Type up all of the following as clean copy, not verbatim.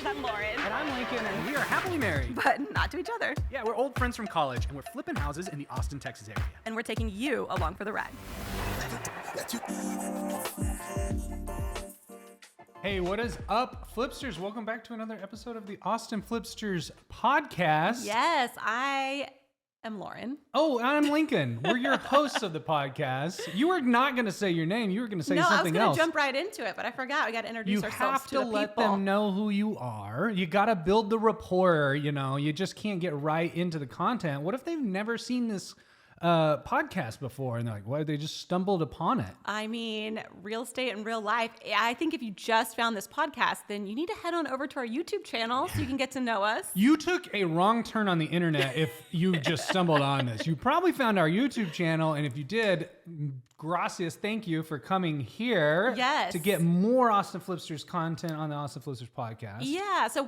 I'm Lauren. And I'm Lincoln, and we are happily married. But not to each other. Yeah, we're old friends from college, and we're flipping houses in the Austin, Texas area. And we're taking you along for the ride. Hey, what is up, Flipsters? Welcome back to another episode of the Austin Flipsters podcast. Yes, I am Lauren. Oh, and I'm Lincoln. We're your hosts of the podcast. You were not going to say your name. You were going to say something else. No, I was going to jump right into it, but I forgot. We got to introduce ourselves to the people. You have to let them know who you are. You got to build the rapport, you know. You just can't get right into the content. What if they've never seen this podcast before and they're like, what, they just stumbled upon it? I mean, real estate in real life. I think if you just found this podcast, then you need to head on over to our YouTube channel so you can get to know us. You took a wrong turn on the internet if you just stumbled on this. You probably found our YouTube channel, and if you did, gracias, thank you for coming here to get more Austin Flipsters content on the Austin Flipsters podcast. Yeah, so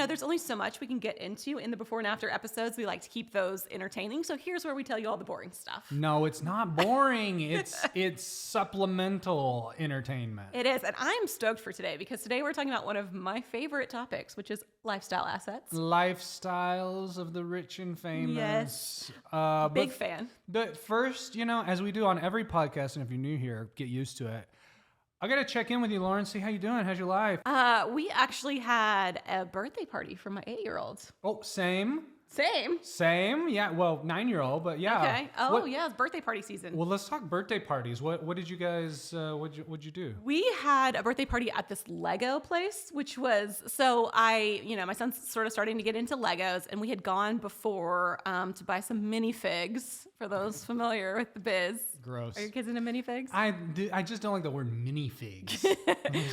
there's only so much we can get into in the before and after episodes. We like to keep those entertaining. So here's where we tell you all the boring stuff. No, it's not boring. It's supplemental entertainment. It is, and I'm stoked for today because today we're talking about one of my favorite topics, which is lifestyle assets. Lifestyles of the rich and famous. Yes, big fan. But first, as we do on every podcast, and if you're new here, get used to it. I got to check in with you, Lauren, see how you doing. How's your life? We actually had a birthday party for my 8-year-old. Oh, same. Same? Yeah, well, 9-year-old, but yeah. Okay. Oh, yeah, it's birthday party season. Well, let's talk birthday parties. What did you guys, what'd you do? We had a birthday party at this Lego place, which was, my son's sort of starting to get into Legos, and we had gone before to buy some minifigs, for those familiar with the biz. Gross. Are your kids into minifigs? I just don't like the word minifigs.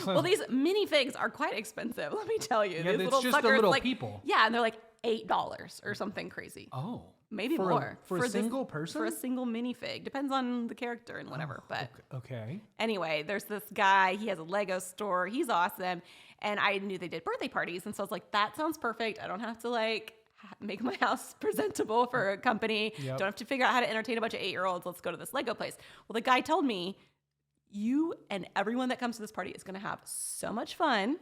Well, these minifigs are quite expensive, let me tell you. Yeah, these it's little just suckers, the little people. Yeah, and they're like $8 or something crazy. Oh. Maybe more. For a single person? For a single minifig. Depends on the character and whatever. But okay. Anyway, there's this guy. He has a Lego store. He's awesome. And I knew they did birthday parties. And so I was like, that sounds perfect. I don't have to make my house presentable for a company. Yep. Don't have to figure out how to entertain a bunch of 8-year-olds. Let's go to this Lego place. Well, the guy told me, you and everyone that comes to this party is going to have so much fun.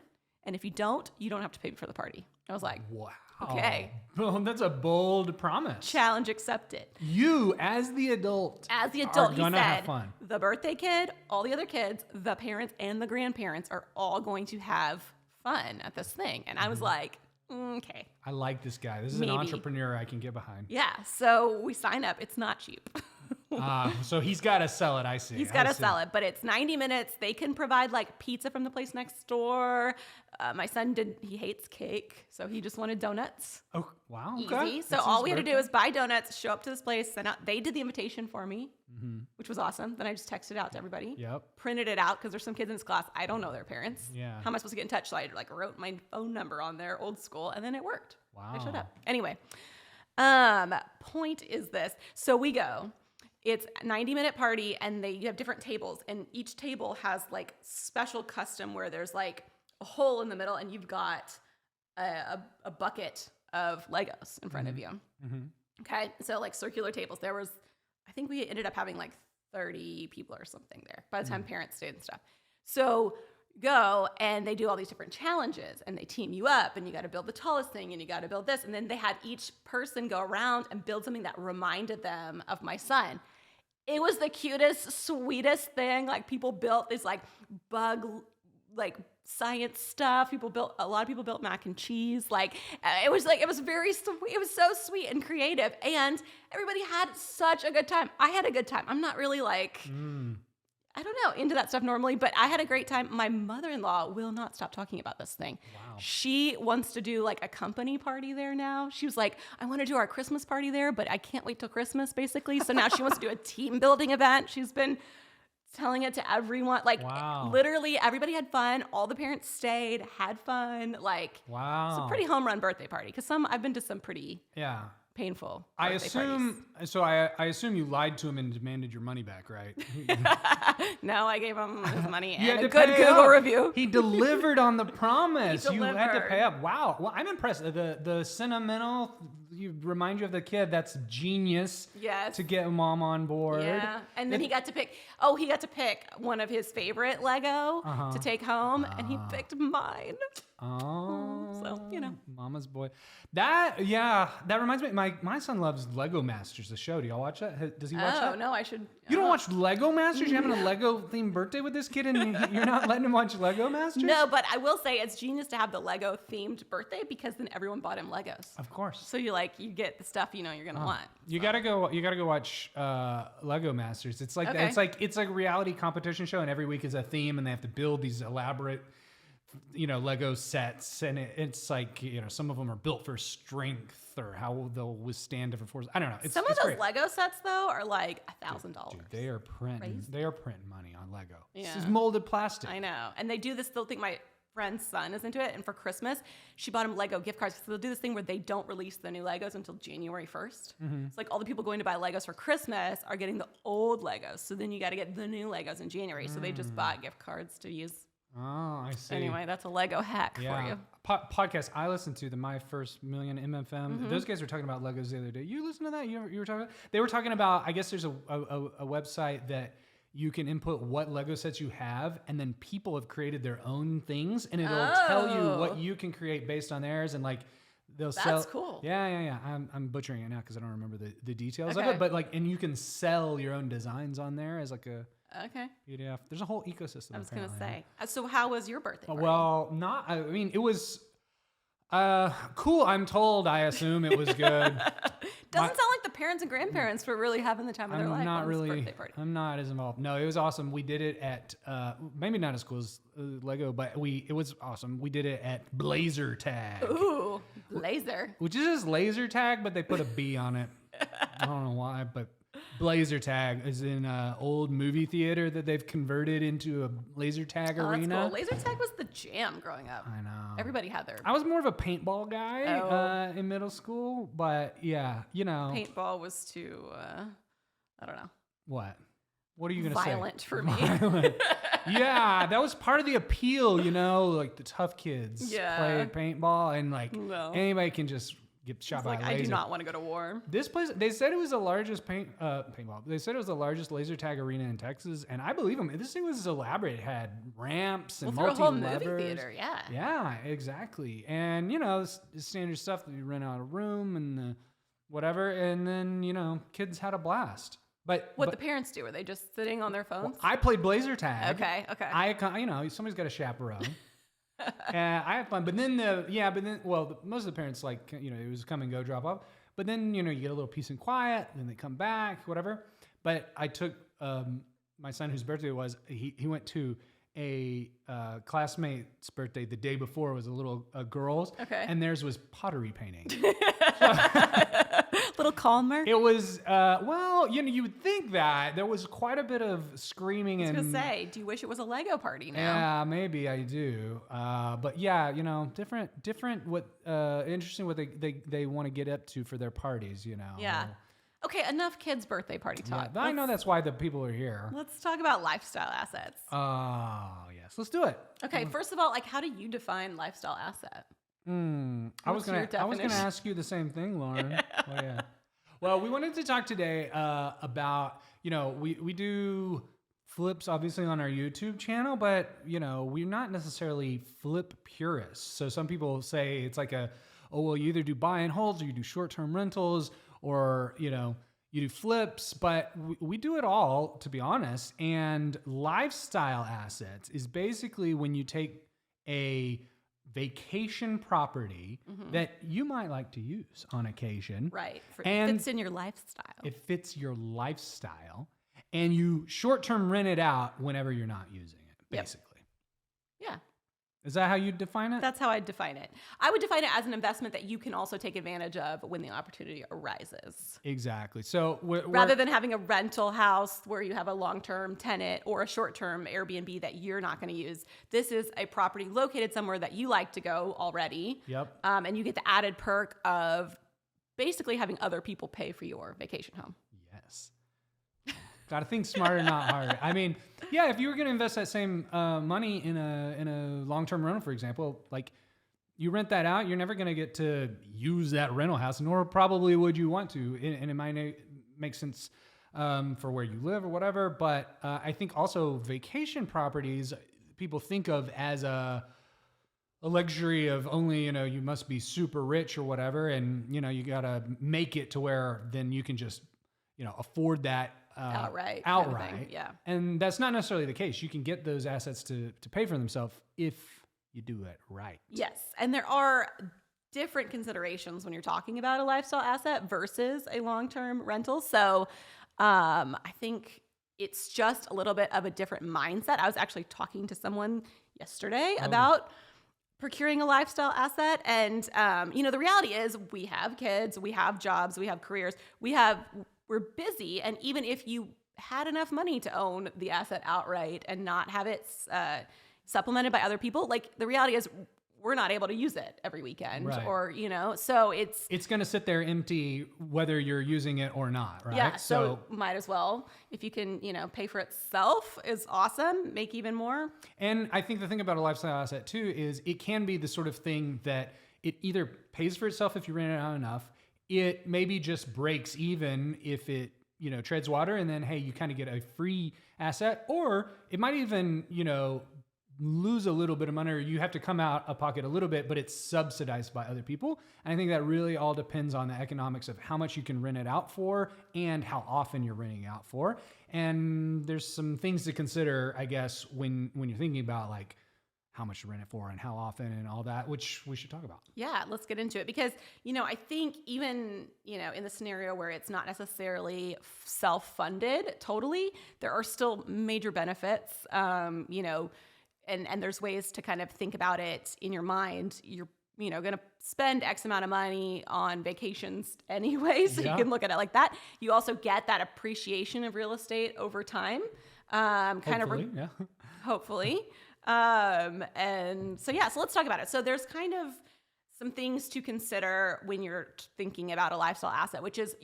And if you don't have to pay for the party. I was like, wow. Okay. Well, that's a bold promise. Challenge accepted. You, as the adult, are he said, have fun. The birthday kid, all the other kids, the parents, and the grandparents are all going to have fun at this thing. And I was like, okay. I like this guy. This is Maybe. An entrepreneur I can get behind. Yeah. So we sign up. It's not cheap. So he's got to sell it. I see. He's got to sell it, but it's 90 minutes. They can provide pizza from the place next door. My son he hates cake, so he just wanted donuts. Oh, wow. Easy. So all we had to do was buy donuts, show up to this place, send out. They did the invitation for me, which was awesome. Then I just texted it out to everybody. Yep. Printed it out because there's some kids in this class. I don't know their parents. Yeah. How am I supposed to get in touch? So I wrote my phone number on there, old school, and then it worked. Wow. I showed up. Anyway, point is this. So we go. It's a 90-minute party, and you have different tables, and each table has special custom where there's a hole in the middle, and you've got a bucket of Legos in front of you. Mm-hmm. Okay, so circular tables. I think we ended up having 30 people or something there by the time parents stayed and stuff. So go, and they do all these different challenges, and they team you up, and you got to build the tallest thing, and you got to build this, and then they had each person go around and build something that reminded them of my son. It was the cutest, sweetest thing. People built this bug, science stuff. A lot of people built mac and cheese. It was very sweet. It was so sweet and creative, and everybody had such a good time. I had a good time. I'm not really I don't know, into that stuff normally, but I had a great time. My mother-in-law will not stop talking about this thing. Wow. She wants to do a company party there now. She was like, I want to do our Christmas party there, but I can't wait till Christmas, basically. So now she wants to do a team building event. She's been telling it to everyone. Wow. Literally everybody had fun. All the parents stayed, had fun. Wow. It's a pretty home run birthday party. Because I've been to some pretty painful birthday parties. I assume you lied to him and demanded your money back, right? No, I gave him his money You and had a to good pay Google up. review. He delivered on the promise. He You had to delivered. pay up. Wow. Well, I'm impressed. The sentimental, remind you of the kid. That's genius. Yes. To get mom on board. Yeah. And then he got to pick one of his favorite Lego to take home, and he picked mine. Oh, so, you know. Mama's boy. That reminds me. My son loves Lego Masters, the show. Do y'all watch that? Does he watch that? Oh, no, I should. You don't watch Lego Masters? You're having a Lego themed birthday with this kid and you're not letting him watch Lego Masters? No, but I will say it's genius to have the Lego themed birthday because then everyone bought him Legos. Of course. So you get the stuff you know you're going to want. You gotta go watch Lego Masters. It's like it's like a reality competition show, and every week is a theme, and they have to build these elaborate, Lego sets, and it's like some of them are built for strength or how they'll withstand different forces. I don't know. Some of those great Lego sets though are like $1,000. Dude, they are printing money on Lego. Yeah. This is molded plastic. I know, and they do this. They'll think my friend's son is into it, and for Christmas she bought him Lego gift cards. So they'll do this thing where they don't release the new Legos until January 1st. It's like all the people going to buy Legos for Christmas are getting the old Legos, so then you got to get the new Legos in January. So they just bought gift cards to use. Oh, I see. Anyway, that's a Lego hack for you. Podcast I listened to, the My First Million MFM. Those guys were talking about Legos the other day. You listen to that? You were talking about? They were talking about, I guess there's a website that you can input what Lego sets you have, and then people have created their own things, and it'll tell you what you can create based on theirs, and like they'll sell. That's cool. Yeah. I'm butchering it now because I don't remember the details of it, but and you can sell your own designs on there as like a PDF. There's a whole ecosystem. I was gonna say. So how was your birthday party? Well, it was cool. I'm told. I assume it was good. Doesn't sound like the parents and grandparents were really having the time of their life on this birthday party. I'm not as involved. No, it was awesome. We did it at maybe not as cool as Lego, but it was awesome. We did it at Blazer Tag. Ooh, Blazer. Which is just laser tag, but they put a B on it. I don't know why, but Blazer Tag is in an old movie theater that they've converted into a laser tag arena. That's cool. Laser tag was the jam growing up. I know. Everybody had their. I was more of a paintball guy in middle school, but yeah, Paintball was too, I don't know. What are you going to say? Violent for me. Yeah, that was part of the appeal, like the tough kids played paintball, and anybody can just get shot by a laser. I do not want to go to war. This place, they said it was the largest paintball. They said it was the largest laser tag arena in Texas, and I believe them. This thing was elaborate. It had ramps and multi-levers. A whole movie theater, yeah. Yeah, exactly. And the standard stuff that you rent out a room and the whatever, and then kids had a blast. But what the parents do? Were they just sitting on their phones? Well, I played Blazer Tag. Okay. Somebody's got a chaperone. I had fun, but then most of the parents it was come and go, drop off. But then you get a little peace and quiet, and then they come back, whatever. But I took my son, whose birthday it was. He went to a classmate's birthday the day before. It was a little girl's, and theirs was pottery painting. Little calmer. It was you would think that there was quite a bit of screaming. I was gonna say, do you wish it was a Lego party now? Yeah, maybe I do. But yeah, different. What interesting what they want to get up to for their parties. Yeah. Okay, enough kids' birthday party talk. Yeah, I know that's why the people are here. Let's talk about lifestyle assets. Oh yes, let's do it. Okay, first of all, how do you define lifestyle asset? I was gonna ask you the same thing, Lauren. Well, we wanted to talk today about we do flips obviously on our YouTube channel, but we're not necessarily flip purists. So some people say it's like you either do buy and holds or you do short-term rentals or you do flips, but we do it all, to be honest. And lifestyle assets is basically when you take a vacation property that you might like to use on occasion. Right. It fits in your lifestyle. It fits your lifestyle. And you short-term rent it out whenever you're not using it, basically. Yeah. Is that how you define it? That's how I define it. I would define it as an investment that you can also take advantage of when the opportunity arises. Exactly. So rather than having a rental house where you have a long-term tenant or a short-term Airbnb that you're not going to use, this is a property located somewhere that you like to go already. Yep. And you get the added perk of basically having other people pay for your vacation home. Yes. Got to think smarter, not harder. I mean, yeah, if you were going to invest that same money in a long-term rental, for example, you rent that out, you're never going to get to use that rental house, nor probably would you want to. And it might make sense for where you live or whatever. But I think also vacation properties people think of as a luxury of only, you must be super rich or whatever. And, you got to make it to where then you can just, afford that outright. Yeah. And that's not necessarily the case. You can get those assets to pay for themselves if you do it right. Yes. And there are different considerations when you're talking about a lifestyle asset versus a long-term rental. So I think it's just a little bit of a different mindset. I was actually talking to someone yesterday about procuring a lifestyle asset. And, the reality is we have kids, we have jobs, we have careers, we're busy. And even if you had enough money to own the asset outright and not have it supplemented by other people, like the reality is we're not able to use it every weekend or, so it's going to sit there empty whether you're using it or not. Right. Yeah. So might as well, if you can, pay for itself is awesome. Make even more. And I think the thing about a lifestyle asset too, is it can be the sort of thing that it either pays for itself if you rent it out enough. It maybe just breaks even if it, treads water, and then, hey, you kind of get a free asset, or it might even, lose a little bit of money, or you have to come out of pocket a little bit, but it's subsidized by other people. And I think that really all depends on the economics of how much you can rent it out for and how often you're renting out for. And there's some things to consider, I guess, when you're thinking about like how much to rent it for and how often and all that, which we should talk about. Yeah, let's get into it because, I think even, in the scenario where it's not necessarily self-funded totally, there are still major benefits, and there's ways to kind of think about it in your mind. You're, going to spend X amount of money on vacations anyway, so you can look at it like that. You also get that appreciation of real estate over time, hopefully. And so, so let's talk about it. So there's kind of some things to consider when you're thinking about a lifestyle asset, which is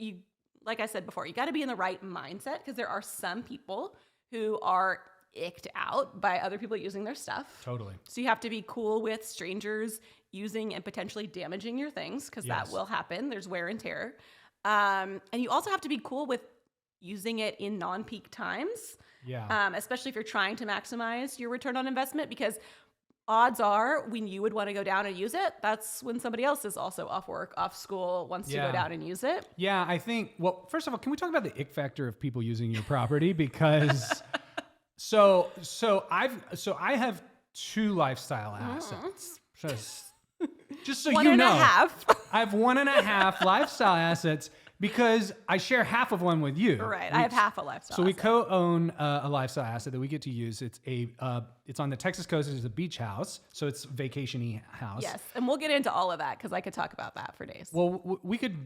like I said before, you got to be in the right mindset because there are some people who are icked out by other people using their stuff. Totally. So you have to be cool with strangers using and potentially damaging your things because that will happen. There's wear and tear. And you also have to be cool with using it in non-peak times. Yeah. Especially if you're trying to maximize your return on investment, because odds are when you would want to go down and use it, that's when somebody else is also off work, off school, wants to go down and use it. Yeah, I think, well, first of all, can we talk about the ick factor of people using your property? Because so I have 2 lifestyle assets. Just so you know, I have 1.5 lifestyle assets because I share half of one with you. Right, I have half a lifestyle. So we co-own a lifestyle asset that we get to use. It's it's on the Texas coast. It's a beach house, so it's vacation-y house. Yes, and we'll get into all of that because I could talk about that for days. Well, we could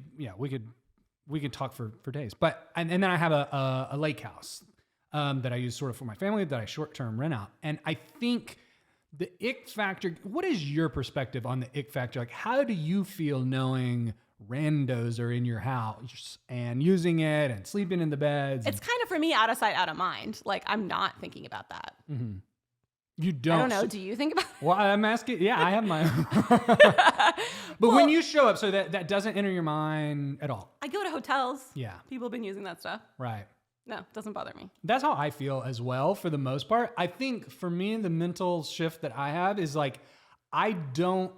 talk for days. But and then I have a lake house that I use sort of for my family that I short-term rent out. And I think the ick factor. What is your perspective on the ick factor? Like, how do you feel knowing randos are in your house and using it and sleeping in the beds? It's kind of, for me, out of sight, out of mind. Like, I'm not thinking about that. Mm-hmm. You don't. I don't know. Do you think about it? Well, I'm asking. Yeah, I have my own. But when you show up, so that doesn't enter your mind at all. I go to hotels. Yeah. People have been using that stuff. Right. No, it doesn't bother me. That's how I feel as well, for the most part. I think for me, the mental shift that I have is like, I don't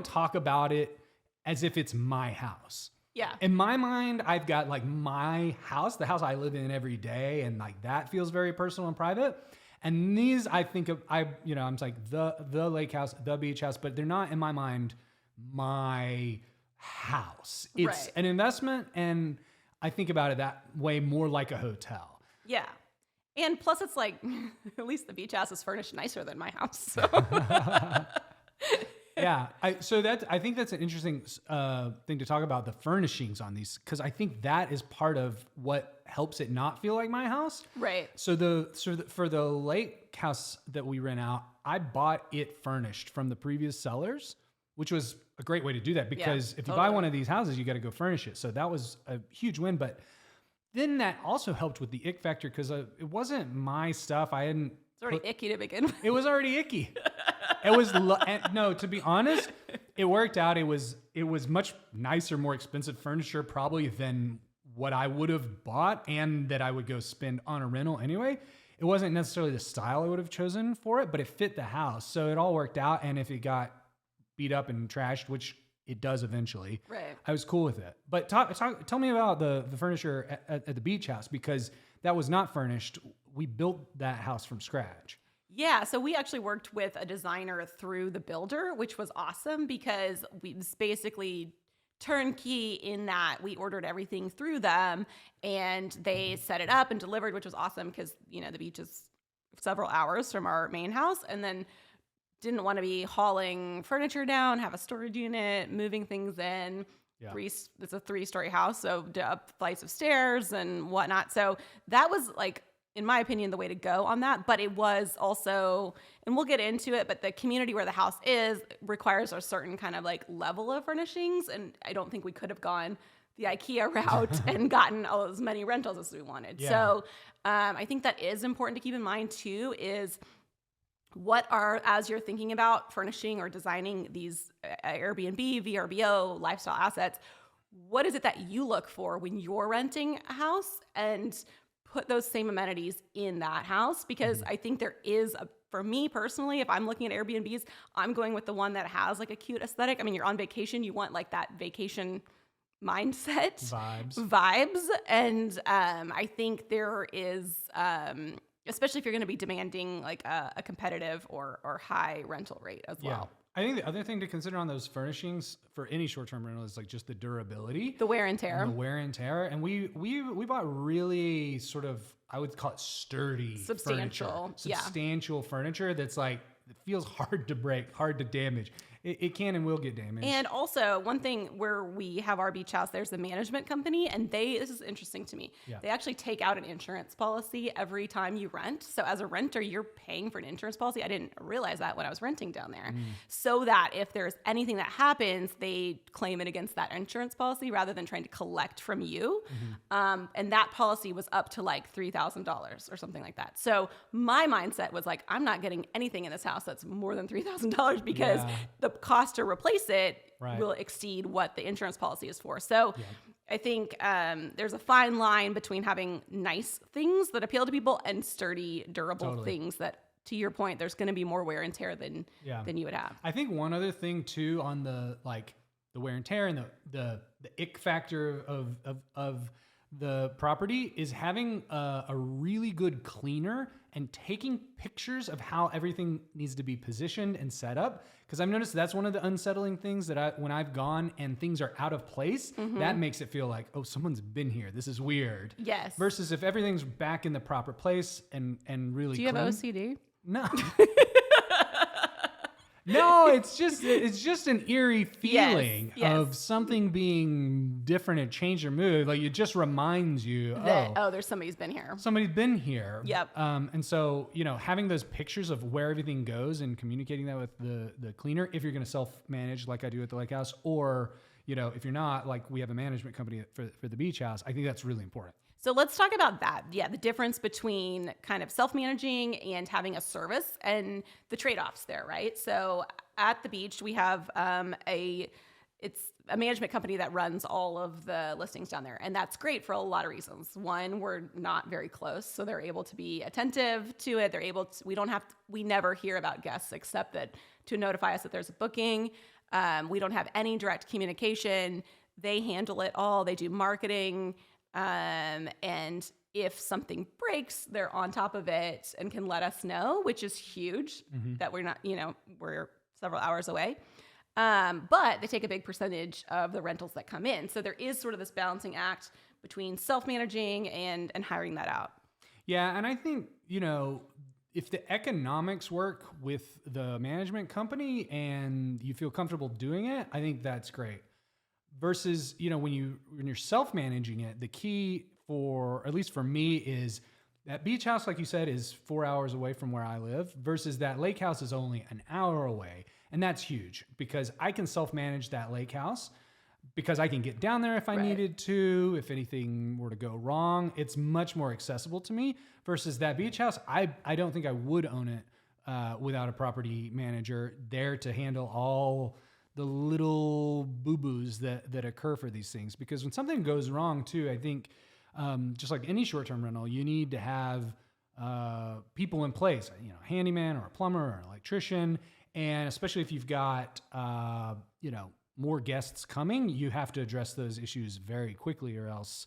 talk about it as if it's my house. Yeah. In my mind, I've got like my house, the house I live in every day, and like that feels very personal and private. And these, I think of, I'm like the lake house, the beach house, but they're not in my mind my house. It's an investment, and I think about it that way, more like a hotel. Yeah. And plus it's like, at least the beach house is furnished nicer than my house. So. Yeah. I think that's an interesting thing to talk about, the furnishings on these, because I think that is part of what helps it not feel like my house. Right. So for the lake house that we rent out, I bought it furnished from the previous sellers, which was a great way to do that, because if you buy one of these houses, you got to go furnish it. So that was a huge win. But then that also helped with the ick factor, because it wasn't my stuff. It's already icky to begin with. It was already icky. It was no, to be honest, it worked out. It was much nicer, more expensive furniture probably than what I would have bought and that I would go spend on a rental anyway. it wasn't necessarily the style I would have chosen for it, but it fit the house. So it all worked out. And if it got beat up and trashed, which it does eventually, right, I was cool with it. But tell me about the furniture at the beach house, because that was not furnished. We built that house from scratch. Yeah, so we actually worked with a designer through the builder, which was awesome because we was basically turnkey in that we ordered everything through them and they set it up and delivered, which was awesome because, you know, the beach is several hours from our main house, and then didn't want to be hauling furniture down, have a storage unit, moving things in. Yeah. It's a 3-story house, so up flights of stairs and whatnot. So that was like, in my opinion, the way to go on that. But it was also, and we'll get into it, but the community where the house is requires a certain kind of like level of furnishings. And I don't think we could have gone the IKEA route and gotten as many rentals as we wanted. Yeah. So I think that is important to keep in mind too, is what are, as you're thinking about furnishing or designing these Airbnb, VRBO, lifestyle assets, what is it that you look for when you're renting a house, and put those same amenities in that house? Because I think there is for me personally, if I'm looking at Airbnbs, I'm going with the one that has like a cute aesthetic. I mean, you're on vacation, you want like that vacation mindset vibes. And I think there is, especially if you're going to be demanding like a competitive or high rental rate as well. I think the other thing to consider on those furnishings for any short-term rental is like just the durability, the wear and tear, And we bought really sort of, I would call it sturdy, substantial furniture that's like, it feels hard to break, hard to damage. It can and will get damaged. And also, one thing where we have our beach house, there's a management company, and this is interesting to me. Yeah. They actually take out an insurance policy every time you rent. So as a renter, you're paying for an insurance policy. I didn't realize that when I was renting down there. So that if there's anything that happens, they claim it against that insurance policy rather than trying to collect from you. And that policy was up to like $3,000 or something like that. So my mindset was like, I'm not getting anything in this house that's more than $3,000 because the cost to replace it will exceed what the insurance policy is for. So I think there's a fine line between having nice things that appeal to people and sturdy, durable things that, to your point, there's going to be more wear and tear than you would have. I think one other thing too on the wear and tear and the ick factor of the property is having a really good cleaner and taking pictures of how everything needs to be positioned and set up. Because I've noticed that's one of the unsettling things that when I've gone and things are out of place, that makes it feel like, oh, someone's been here. This is weird. Yes. Versus if everything's back in the proper place and really Do you have OCD? No. No, it's just an eerie feeling of something being different and change your mood. Like it just reminds you that there's somebody's been here. Somebody's been here. Yep. And so, having those pictures of where everything goes and communicating that with the cleaner, if you're going to self-manage like I do at the lake house, or if you're not, like we have a management company for the beach house, I think that's really important. So let's talk about that. Yeah, the difference between kind of self-managing and having a service and the trade-offs there, right? So at the beach, we have it's a management company that runs all of the listings down there. And that's great for a lot of reasons. One, we're not very close, so they're able to be attentive to it. They're able to, we never hear about guests except that to notify us that there's a booking. We don't have any direct communication. They handle it all. They do marketing. And if something breaks, they're on top of it and can let us know, which is huge that we're not, we're several hours away. But they take a big percentage of the rentals that come in. So there is sort of this balancing act between self-managing and hiring that out. Yeah. And I think, if the economics work with the management company and you feel comfortable doing it, I think that's great. Versus, when you're self-managing it, the key for, at least for me, is that beach house, like you said, is 4 hours away from where I live versus that lake house is only an hour away. And that's huge because I can self-manage that lake house because I can get down there if I needed to. If anything were to go wrong, it's much more accessible to me versus that beach house. I don't think I would own it without a property manager there to handle all the little boo-boos that occur for these things. Because when something goes wrong too, I think just like any short-term rental, you need to have people in place, you know, a handyman or a plumber or an electrician. And especially if you've got, you know, more guests coming, you have to address those issues very quickly, or else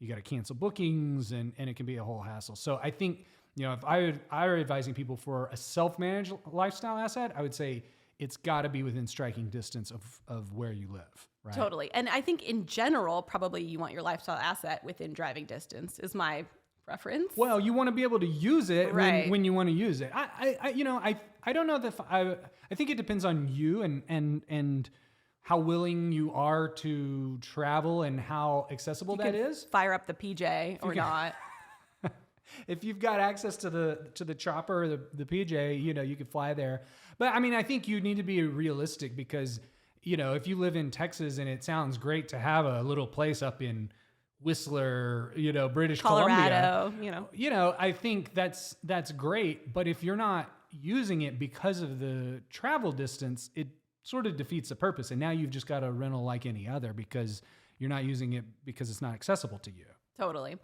you got to cancel bookings, and it can be a whole hassle. So I think, you know, if I were advising people for a self-managed lifestyle asset, I would say it's got to be within striking distance of where you live. Right? Totally. And I think in general, probably you want your lifestyle asset within driving distance is my preference. Well, you want to be able to use it right. when you want to use it. I don't know that I think it depends on you and how willing you are to travel and how accessible that is. Fire up the PJ or not. If you've got access to the chopper, the PJ, you know, you could fly there. But I mean, I think you need to be realistic, because, you know, if you live in Texas and it sounds great to have a little place up in Whistler, you know, British Colorado, Columbia, you know, I think that's great. But if you're not using it because of the travel distance, it sort of defeats the purpose. And now you've just got a rental like any other, because you're not using it because it's not accessible to you. Totally.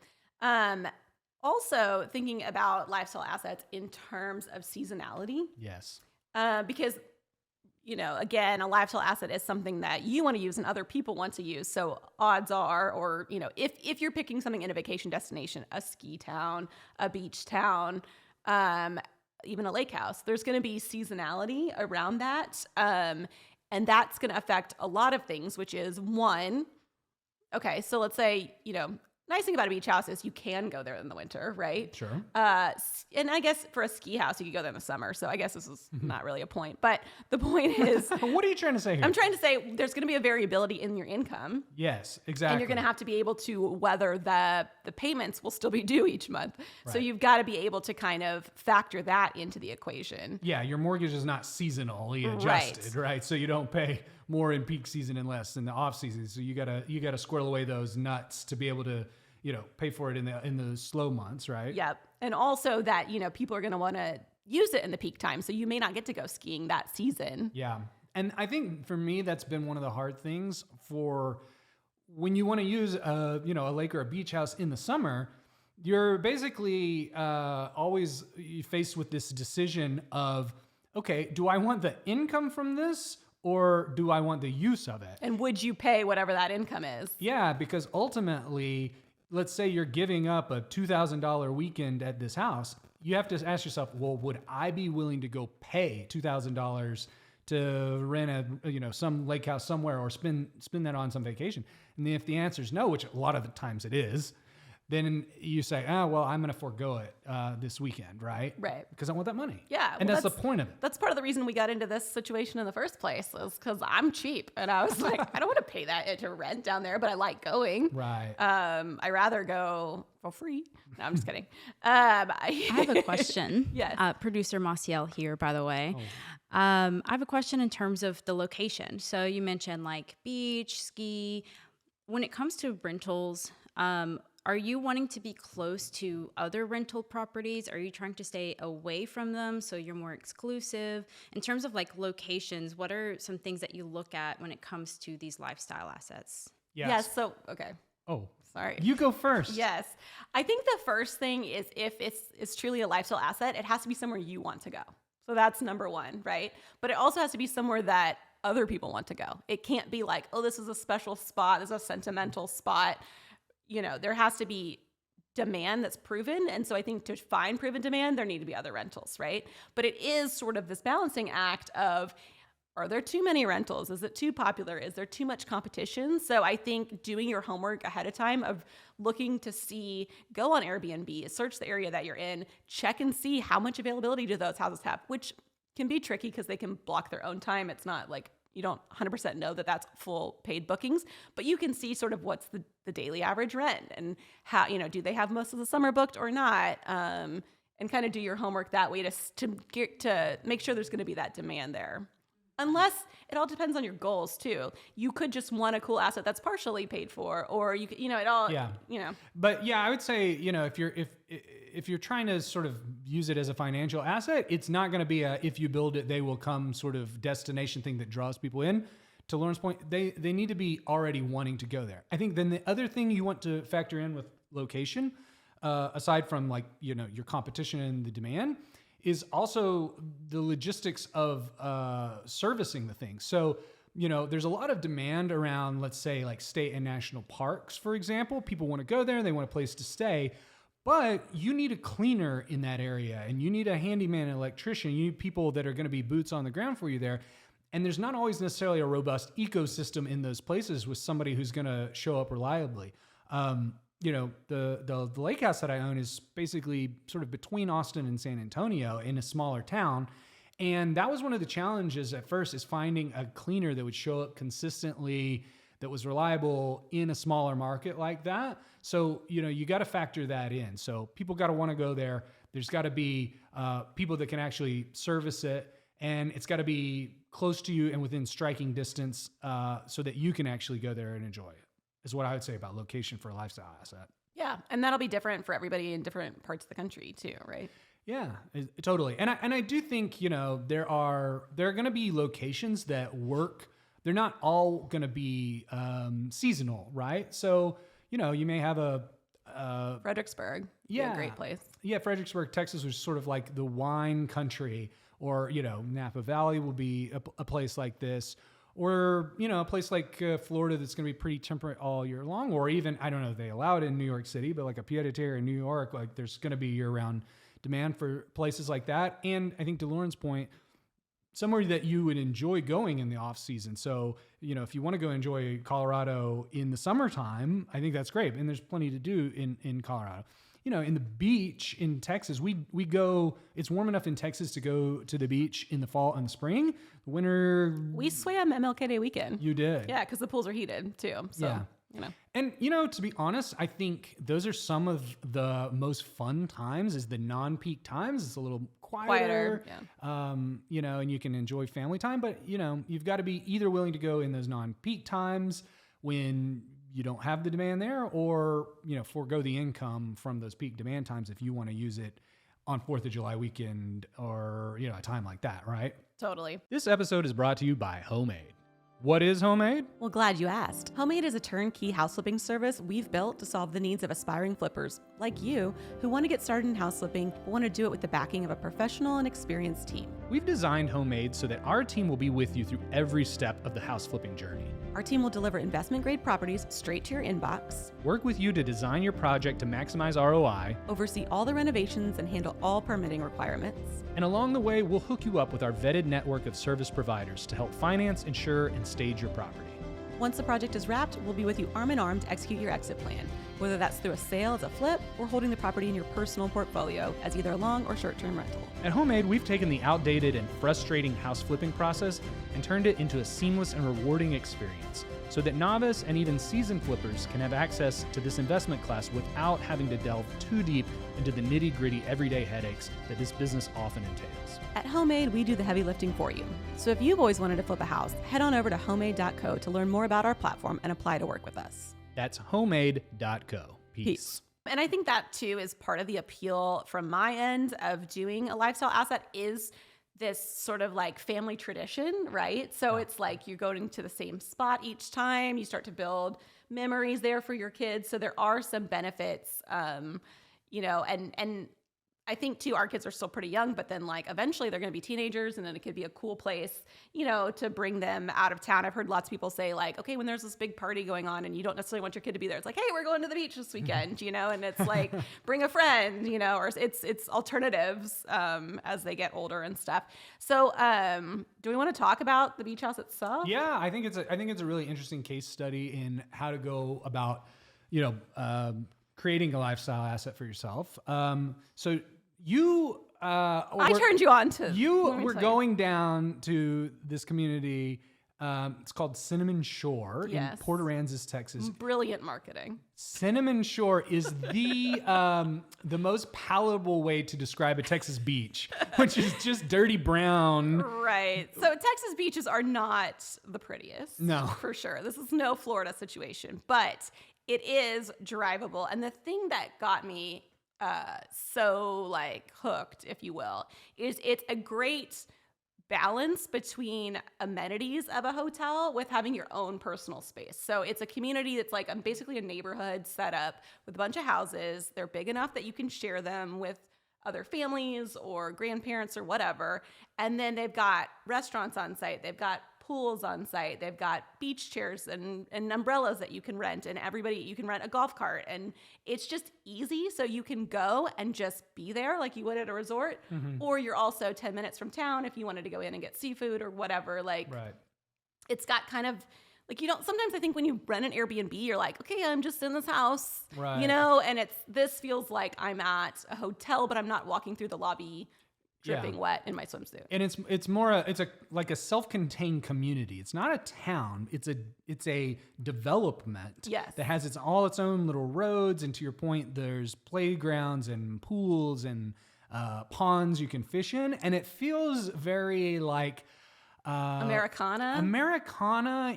Also thinking about lifestyle assets in terms of seasonality. Yes. Because, you know, again, a lifestyle asset is something that you want to use and other people want to use. So odds are, or, you know, if you're picking something in a vacation destination, a ski town, a beach town, even a lake house, there's going to be seasonality around that. And that's going to affect a lot of things, which is one, okay, so let's say, you know, nice thing about a beach house is you can go there in the winter, right? Sure. And I guess for a ski house, you could go there in the summer. So I guess this is not really a point. But the point is... What are you trying to say here? I'm trying to say there's going to be a variability in your income. Yes, exactly. And you're going to have to be able to weather the payments will still be due each month. Right. So you've got to be able to kind of factor that into the equation. Yeah, your mortgage is not seasonally adjusted, right? So you don't pay more in peak season and less in the off season. So you gotta squirrel away those nuts to be able to, you know, pay for it in the slow months, right? Yep. And also that, you know, people are going to want to use it in the peak time. So you may not get to go skiing that season. Yeah. And I think for me, that's been one of the hard things for when you want to use a lake or a beach house in the summer. You're basically always faced with this decision of, okay, do I want the income from this, or do I want the use of it? And would you pay whatever that income is? Yeah, because ultimately, let's say you're giving up a $2,000 weekend at this house. You have to ask yourself, well, would I be willing to go pay $2,000 to rent some lake house somewhere, or spend that on some vacation? And if the answer is no, which a lot of the times it is, then you say, well, I'm going to forego it this weekend, right? Right. Because I want that money. Yeah. And that's the point of it. That's part of the reason we got into this situation in the first place, is because I'm cheap. And I was like, I don't want to pay that to rent down there, but I like going. Right. I rather go for free. No, I'm just kidding. I have a question. Yes. Producer Massiel here, by the way. Oh. I have a question in terms of the location. So you mentioned like beach, ski. When it comes to rentals, are you wanting to be close to other rental properties? Are you trying to stay away from them so you're more exclusive? In terms of like locations, what are some things that you look at when it comes to these lifestyle assets? Yes. So, okay. Oh, sorry. You go first. Yes. I think the first thing is, if it's truly a lifestyle asset, it has to be somewhere you want to go. So that's number one, right? But it also has to be somewhere that other people want to go. It can't be like, oh, this is a special spot. This is a sentimental spot. You know, there has to be demand that's proven. And so I think to find proven demand, there need to be other rentals, right? But it is sort of this balancing act of, are there too many rentals? Is it too popular? Is there too much competition? So I think doing your homework ahead of time, of looking to see, go on Airbnb, search the area that you're in, check and see how much availability do those houses have, which can be tricky because they can block their own time. It's not like, you don't 100% know that that's full paid bookings, but you can see sort of what's the daily average rent, and how, you know, do they have most of the summer booked or not? And kind of do your homework that way to make sure there's going to be that demand there. Unless it all depends on your goals too. You could just want a cool asset that's partially paid for, or you could, it all, But yeah, I would say, if you're trying to sort of use it as a financial asset, it's not going to be a, if you build it, they will come sort of destination thing that draws people in. To Lauren's point, they need to be already wanting to go there. I think then the other thing you want to factor in with location, aside from like, you know, your competition and the demand, is also the logistics of servicing the thing. So, you know, there's a lot of demand around, let's say, like state and national parks, for example. People want to go there, they want a place to stay, but you need a cleaner in that area, and you need a handyman, an electrician. You need people that are going to be boots on the ground for you there. And there's not always necessarily a robust ecosystem in those places with somebody who's going to show up reliably. You know, the lake house that I own is basically sort of between Austin and San Antonio in a smaller town. And that was one of the challenges at first, is finding a cleaner that would show up consistently, that was reliable in a smaller market like that. So, you know, you got to factor that in. So people got to want to go there. There's got to be people that can actually service it, and it's got to be close to you and within striking distance so that you can actually go there and enjoy it, is what I would say about location for a lifestyle asset. Yeah, and that'll be different for everybody in different parts of the country too, right? Yeah, totally. And I do think, you know, there are going to be locations that work. They're not all going to be seasonal, right? So, you know, you may have a Fredericksburg. Yeah, a great place. Yeah, Fredericksburg, Texas, was sort of like the wine country, or, you know, Napa Valley will be a place like this, or, you know, a place like Florida that's going to be pretty temperate all year long, or even, I don't know if they allow it in New York City, but like a pied-à-terre in New York, like there's going to be year-round demand for places like that. And I think to Lauren's point, somewhere that you would enjoy going in the off season. So, you know, if you want to go enjoy Colorado in the summertime, I think that's great. And there's plenty to do in Colorado. You know, in the beach in Texas, we go, it's warm enough in Texas to go to the beach in the fall and the spring. Winter. We swam MLK Day weekend. You did. Yeah, because the pools are heated too. So, yeah. You know. And, you know, to be honest, I think those are some of the most fun times, is the non-peak times. It's a little quieter. Yeah. You know, and you can enjoy family time, but, you know, you've got to be either willing to go in those non-peak times when you don't have the demand there, or, you know, forego the income from those peak demand times if you want to use it on 4th of July weekend, or, you know, a time like that, right? Totally. This episode is brought to you by Homemade. What is Homemade? Well, glad you asked. Homemade is a turnkey house flipping service we've built to solve the needs of aspiring flippers like you, who want to get started in house flipping but want to do it with the backing of a professional and experienced team. We've designed Homemade so that our team will be with you through every step of the house flipping journey. Our team will deliver investment-grade properties straight to your inbox, work with you to design your project to maximize ROI, oversee all the renovations and handle all permitting requirements. And along the way, we'll hook you up with our vetted network of service providers to help finance, insure, and stage your property. Once the project is wrapped, we'll be with you arm in arm to execute your exit plan, whether that's through a sale as a flip or holding the property in your personal portfolio as either a long or short-term rental. At Homemade, we've taken the outdated and frustrating house flipping process and turned it into a seamless and rewarding experience, so that novice and even seasoned flippers can have access to this investment class without having to delve too deep into the nitty-gritty everyday headaches that this business often entails. At Homemade, we do the heavy lifting for you. So if you've always wanted to flip a house, head on over to homemade.co to learn more about our platform and apply to work with us. That's homemade.co. Peace. And I think that too is part of the appeal from my end of doing a lifestyle asset, is this sort of like family tradition, right? So it's like you're going to the same spot each time. You start to build memories there for your kids. So there are some benefits, you know, and I think too, our kids are still pretty young, but then like eventually they're going to be teenagers, and then it could be a cool place, you know, to bring them out of town. I've heard lots of people say like, okay, when there's this big party going on and you don't necessarily want your kid to be there, it's like, hey, we're going to the beach this weekend, you know, and it's like, bring a friend, you know, or it's alternatives as they get older and stuff. So do we want to talk about the beach house itself? Yeah, I think it's a really interesting case study in how to go about, you know, creating a lifestyle asset for yourself. So you, I turned you on to. You were going down to this community. It's called Cinnamon Shore in Port Aransas, Texas. Brilliant marketing. Cinnamon Shore is the most palatable way to describe a Texas beach, which is just dirty brown. Right. So Texas beaches are not the prettiest. No, for sure. This is no Florida situation, but it is drivable. And the thing that got me so like hooked, if you will, is it's a great balance between amenities of a hotel with having your own personal space. So it's a community that's like basically a neighborhood set up with a bunch of houses. They're big enough that you can share them with other families or grandparents or whatever. And then they've got restaurants on site. They've got pools on site. They've got beach chairs and umbrellas that you can rent, and you can rent a golf cart, and it's just easy. So you can go and just be there like you would at a resort, or you're also 10 minutes from town if you wanted to go in and get seafood or whatever. Like, it's got kind of like, sometimes I think when you rent an Airbnb, you're like, okay, I'm just in this house, and this feels like I'm at a hotel, but I'm not walking through the lobby dripping wet in my swimsuit. And it's more like a self-contained community. It's not a town. It's a development that has all its own little roads. And to your point, there's playgrounds and pools and ponds you can fish in, and it feels very like Americana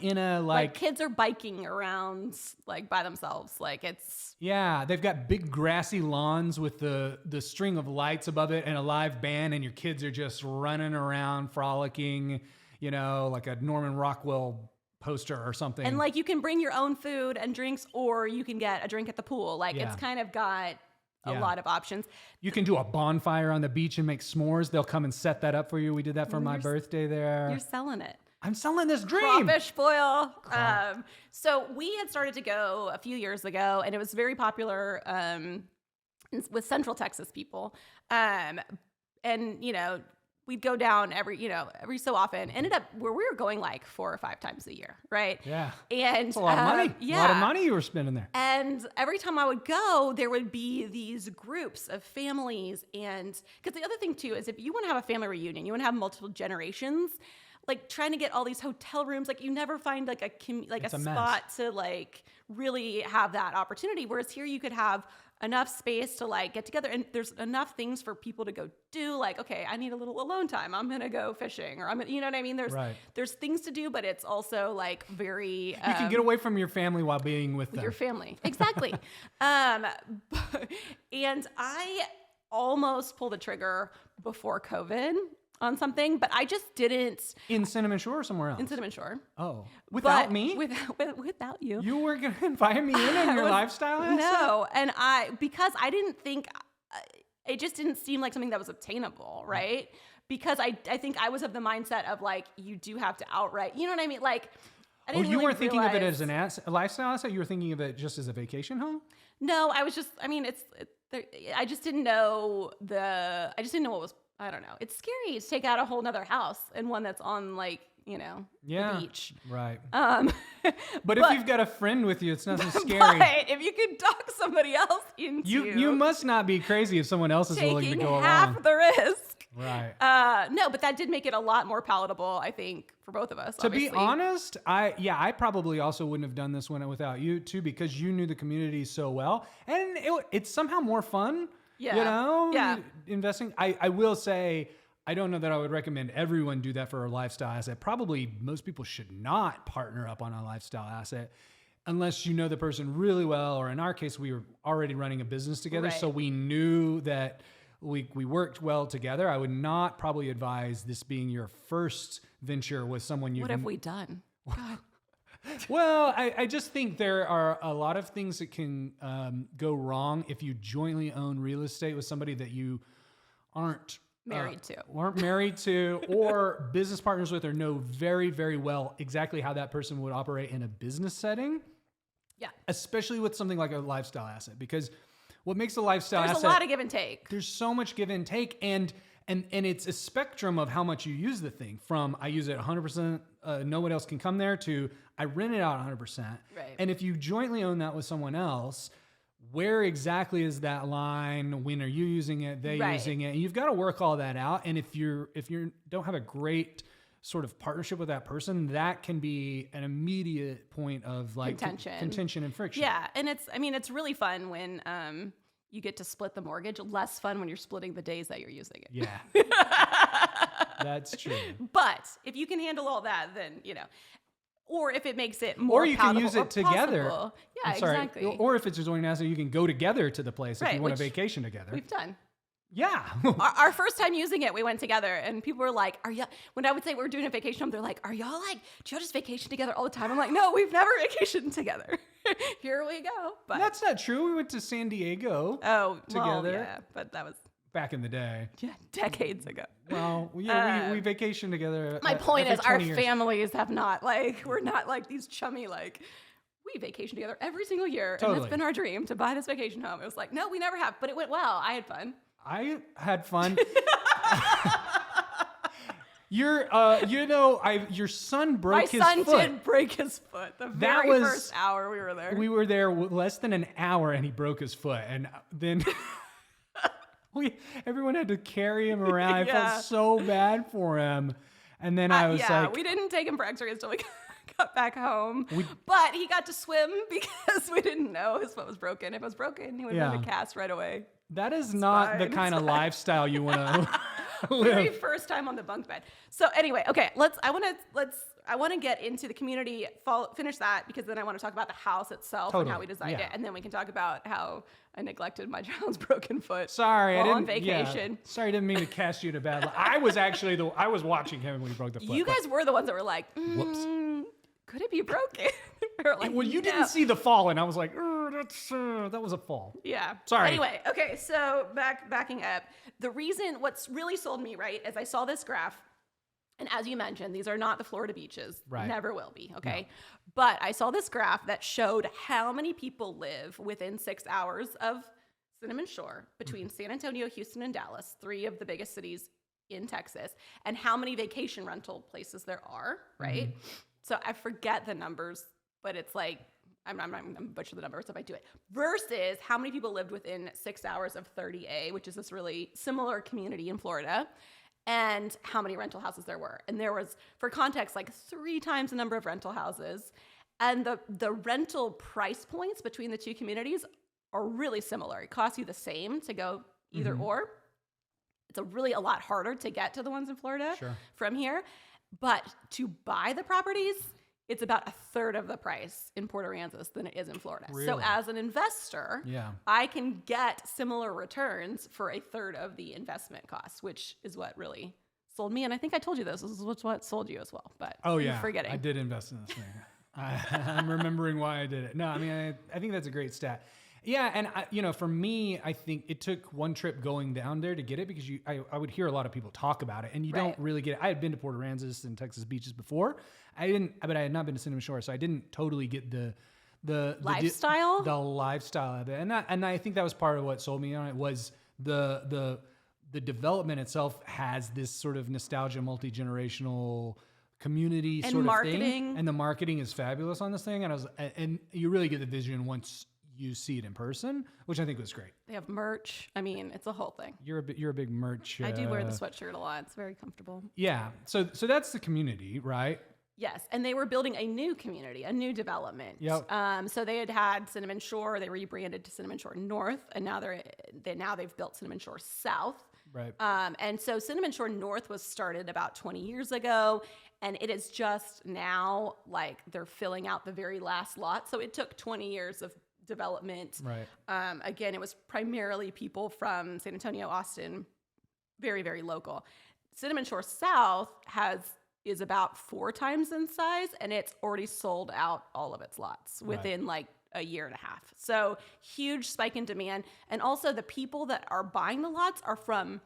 in a like kids are biking around like by themselves. Like it's they've got big grassy lawns with the string of lights above it and a live band, and your kids are just running around frolicking, like a Norman Rockwell poster or something. And like you can bring your own food and drinks, or you can get a drink at the pool. Like it's kind of got a lot of options. You can do a bonfire on the beach and make s'mores. They'll come and set that up for you. We did that for my birthday there. You're selling it. I'm selling this dream. Crawfish boil. So we had started to go a few years ago, and it was very popular with Central Texas people. And we'd go down every so often. Ended up where we were going like 4 or 5 times a year, right? Yeah. And it's a lot of money. Yeah. A lot of money you were spending there. And every time I would go, there would be these groups of families. And because the other thing too is if you want to have a family reunion, you want to have multiple generations, like trying to get all these hotel rooms, like you never find like a spot to like really have that opportunity. Whereas here you could have enough space to like get together, and there's enough things for people to go do. Like, okay, I need a little alone time. I'm gonna go fishing, or you know what I mean? There's things to do, but it's also like very you can get away from your family while being with them. Your family, exactly. And I almost pulled the trigger before COVID on something, but I just didn't. In Cinnamon Shore or somewhere else? In Cinnamon Shore. Oh. Without me? Without you. You were going to invite me in your lifestyle asset? No. And because I didn't think, it just didn't seem like something that was obtainable, right? Because I think I was of the mindset of like, you do have to outright, you know what I mean? Like, I didn't you weren't thinking of it as a lifestyle asset? You were thinking of it just as a vacation home? No, I was just, I just didn't know what was, I don't know. It's scary to take out a whole nother house and one that's on like, the beach. Right. But if you've got a friend with you, it's not so scary. But if you could dock somebody else into you must not be crazy if someone else is willing to go along. Half the risk. Right. No, but that did make it a lot more palatable, I think, for both of us. To be honest, I probably also wouldn't have done this one without you too, because you knew the community so well, and it's somehow more fun. Investing. I will say, I don't know that I would recommend everyone do that for a lifestyle asset. Probably most people should not partner up on a lifestyle asset unless you know the person really well, or in our case, we were already running a business together. Right. So we knew that we worked well together. I would not probably advise this being your first venture with someone What have we done? God. Well, I just think there are a lot of things that can go wrong if you jointly own real estate with somebody that you aren't married to, or business partners with, or know very, very well exactly how that person would operate in a business setting. Yeah. Especially with something like a lifestyle asset, because what makes a lifestyle asset... There's a lot of give and take. There's so much give and take, and it's a spectrum of how much you use the thing, from I use it 100%, no one else can come there, to I rent it out 100%. Right. And if you jointly own that with someone else, where exactly is that line? When are you using it? They using it? And you've got to work all that out. And if you don't have a great sort of partnership with that person, that can be an immediate point of like contention and friction. Yeah. And it's really fun when you get to split the mortgage. Less fun when you're splitting the days that you're using it. Yeah. That's true. But if you can handle all that, then, or if it makes it more, or you can use it together. Possible. Yeah, exactly. Or if it's a joint asset, you can go together to the place if you want a vacation together. We've done. Yeah. Our first time using it, we went together and people were like, when I would say we're doing a vacation home, they're like, are y'all like, do y'all just vacation together all the time? I'm like, no, we've never vacationed together. Here we go. But that's not true. We went to San Diego. Together. Well, yeah, but that was back in the day. Yeah, decades ago. Well, yeah, we vacationed together. My point is our years. families have not we're not like these chummy we vacation together every single year. Totally. And it's been our dream to buy this vacation home. It was like, no, we never have, but it went well. I had fun. I had fun. Your son broke his foot. My son did break his foot the very first hour we were there. We were there less than an hour and he broke his foot. And then everyone had to carry him around. I felt so bad for him. And then I was like... we didn't take him for x-rays until we got back home. But he got to swim because we didn't know his foot was broken. If it was broken, he would have been in a cast right away. That is not the kind of lifestyle you want to live. Very first time on the bunk bed. So anyway, okay, I want to get into the community, finish that, because then I want to talk about the house itself and how we designed it, and then we can talk about how I neglected my child's broken foot. Sorry, while I didn't. On vacation. Yeah. Sorry, I didn't mean to cast you in a bad light. I was actually I was watching him when he broke the foot. You guys were the ones that were like, whoops. Could it be broken? We were like, well, you didn't see the fall, and I was like, that was a fall. Yeah. Sorry. Anyway, okay, so backing up. What's really sold me, right, is I saw this graph, and as you mentioned, these are not the Florida beaches. Right. Never will be, okay? No. But I saw this graph that showed how many people live within 6 hours of Cinnamon Shore between San Antonio, Houston, and Dallas, 3 of the biggest cities in Texas, and how many vacation rental places there are, right? Mm-hmm. So I forget the numbers, but it's like, I'm butcher the numbers if I do it, versus how many people lived within 6 hours of 30A, which is this really similar community in Florida, and how many rental houses there were. And there was, for context, 3 times the number of rental houses. And the rental price points between the 2 communities are really similar. It costs you the same to go either or. It's a lot harder to get to the ones in Florida from here. But to buy the properties, it's about 1/3 of the price in Port Aransas than it is in Florida. Really? So as an investor, I can get similar returns for 1/3 of the investment costs, which is what really sold me. And I think I told you this. This is what sold you as well. But you're forgetting. I did invest in this thing. I'm remembering why I did it. No, I mean, I think that's a great stat. Yeah, and for me, I think it took one trip going down there to get it, because I would hear a lot of people talk about it, and you don't really get it. I had been to Port Aransas and Texas beaches before. But I had not been to Cinnamon Shore, so I didn't totally get the lifestyle, the lifestyle of it, and I think that was part of what sold me on it, was the development itself has this sort of nostalgia, multi-generational community and sort marketing. Of thing, and the marketing is fabulous on this thing, and you really get the vision once you see it in person, which I think was great. They have merch. I mean, it's a whole thing. You're a big merch. I do wear the sweatshirt a lot. It's very comfortable. Yeah. So that's the community, right? Yes, and they were building a new community, a new development. Yep. So they had Cinnamon Shore. They rebranded to Cinnamon Shore North, and now they've built Cinnamon Shore South. Right. And so Cinnamon Shore North was started about 20 years ago, and it is just now they're filling out the very last lot. So it took 20 years of development. Right. Again, it was primarily people from San Antonio, Austin, very, very local. Cinnamon Shore South is about 4 times in size, and it's already sold out all of its lots within a year and a half. So huge spike in demand. And also the people that are buying the lots are from